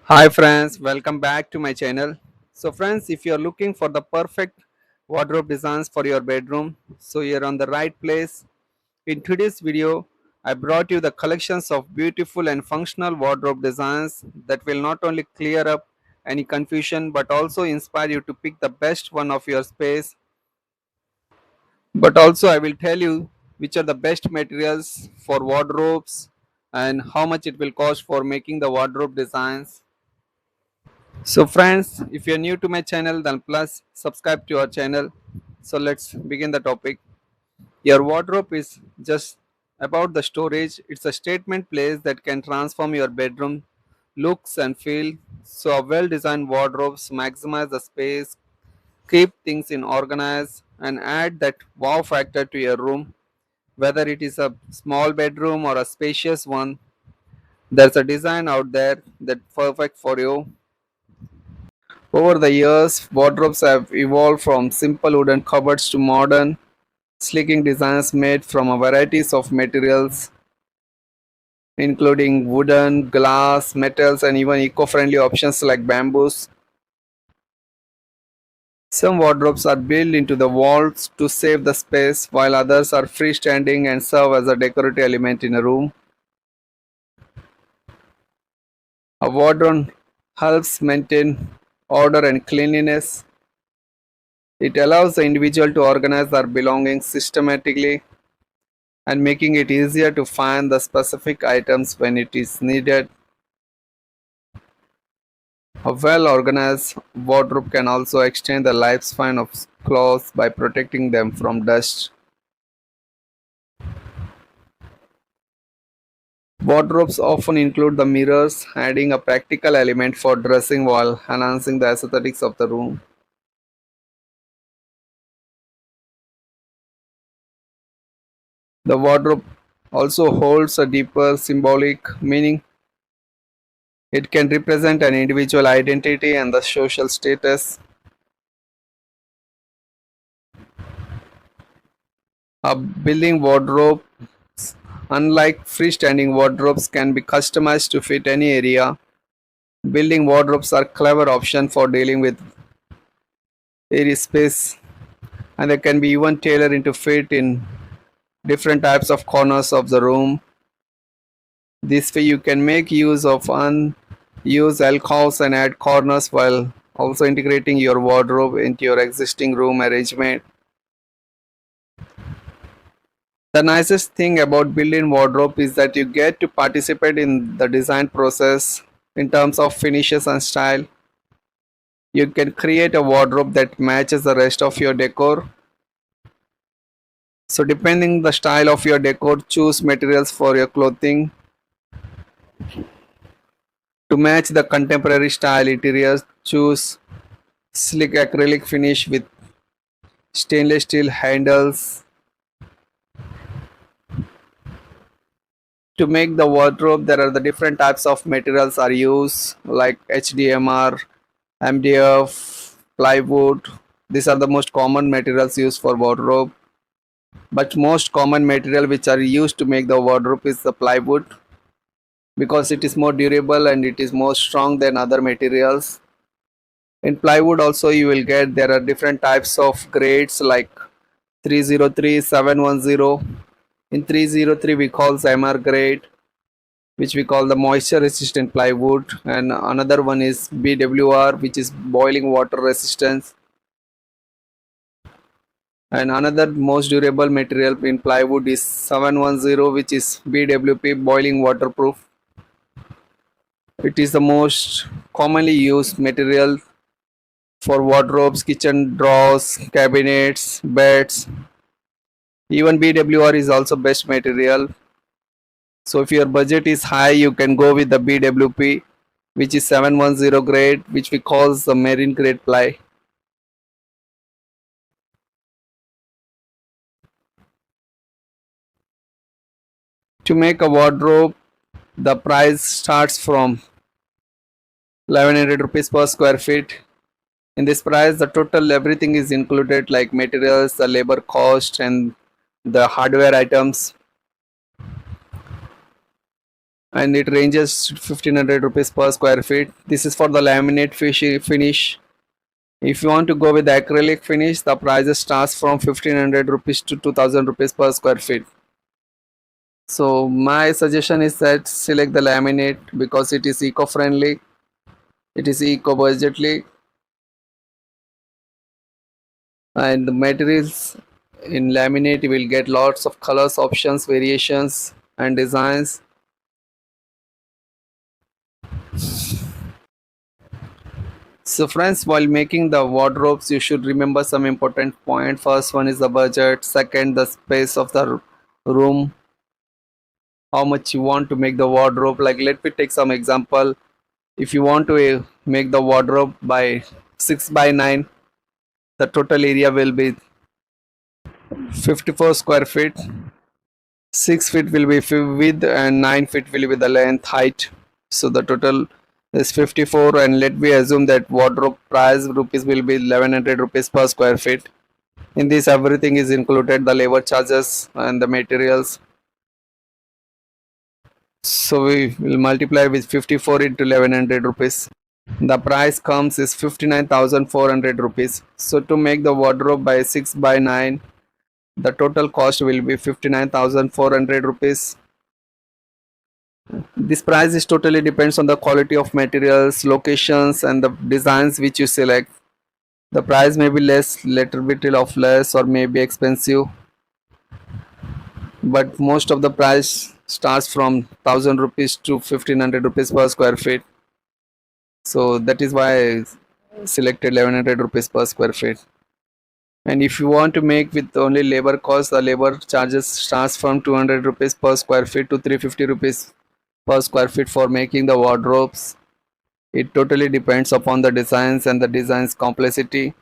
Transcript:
Hi friends, welcome back to my channel. So friends, if you're looking for the perfect wardrobe designs for your bedroom, so you're on the right place. In today's video, I brought you the collections of beautiful and functional wardrobe designs that will not only clear up any confusion but also inspire you to pick the best one of your space. But also I will tell you which are the best materials for wardrobes and how much it will cost for making the wardrobe designs. So friends, if you're new to my channel, then plus subscribe to our channel. So let's begin the topic. Your wardrobe is just about the storage. It's a statement place that can transform your bedroom looks and feel. So a well-designed wardrobes maximize the space, keep things in organized, and add that wow factor to your room. Whether it is a small bedroom or a spacious one, there's a design out there that's perfect for you. Over the years, wardrobes have evolved from simple wooden cupboards to modern, sleek designs made from a varieties of materials, including wooden, glass, metals, and even eco-friendly options like bamboos. Some wardrobes are built into the walls to save the space, while others are freestanding and serve as a decorative element in a room. A wardrobe helps maintain order and cleanliness. It allows the individual to organize their belongings systematically and making it easier to find the specific items when it is needed. A well organized wardrobe can also extend the lifespan of clothes by protecting them from dust. Wardrobes often include the mirrors, adding a practical element for dressing while enhancing the aesthetics of the room. The wardrobe also holds a deeper symbolic meaning. It can represent an individual identity and the social status. A building wardrobe, unlike freestanding wardrobes, can be customized to fit any area. Building wardrobes are clever option for dealing with area space, and they can be even tailored into fit in different types of corners of the room. This way you can make use of unused alcoves and add corners while also integrating your wardrobe into your existing room arrangement. The nicest thing about building wardrobe is that you get to participate in the design process in terms of finishes and style. You can create a wardrobe that matches the rest of your decor. So depending the style of your decor, choose materials for your clothing to match the contemporary style interiors. Choose slick acrylic finish with stainless steel handles. To make the wardrobe, there are the different types of materials are used like HDMR, MDF, plywood. These are the most common materials used for wardrobe. But most common material which are used to make the wardrobe is the plywood because it is more durable and it is more strong than other materials. In plywood also you will get there are different types of grades like 303, 710. In 303 we call MR grade, which we call the moisture resistant plywood, and another one is BWR, which is boiling water resistance, and another most durable material in plywood is 710, which is BWP, boiling waterproof. It is the most commonly used material for wardrobes, kitchen drawers, cabinets, beds. Even BWR is also best material. So if your budget is high, you can go with the BWP, which is 710 grade, which we call the marine grade ply. To make a wardrobe, the price starts from 1100 rupees per square feet. In this price, the total everything is included like materials, the labor cost, and the hardware items. and it ranges 1500 rupees per square feet. This is for the laminate finish. If you want to go with the acrylic finish, the prices starts from 1500 rupees to 2000 rupees per square feet. So my suggestion is that select the laminate because it is eco-friendly, it is eco-budgetly, and the materials in laminate you will get lots of colors, options, variations and designs. So friends, while making the wardrobes, you should remember some important point. First one is the budget, second the space of the room, how much you want to make the wardrobe. Like let me take some example. If you want to make the wardrobe by 6 by 9, the total area will be 54 square feet. 6 feet will be width and 9 feet will be the length height. So the total is 54, and let me assume that wardrobe price rupees will be 1100 rupees per square feet. In this everything is included, the labor charges and the materials. So we will multiply with 54 into 1100 rupees. The price comes is 59,400 rupees. So to make the wardrobe by 6 by 9, the total cost will be 59,400 rupees. This price is totally depends on the quality of materials, locations and the designs which you select. The price may be less, little bit of less, or may be expensive, but most of the price starts from 1000 rupees to 1500 rupees per square feet. So that is why I selected 1100 rupees per square feet. And if you want to make with only labor cost, the labor charges starts from 200 rupees per square feet to 350 rupees per square feet for making the wardrobes. It totally depends upon the designs and the design's complexity.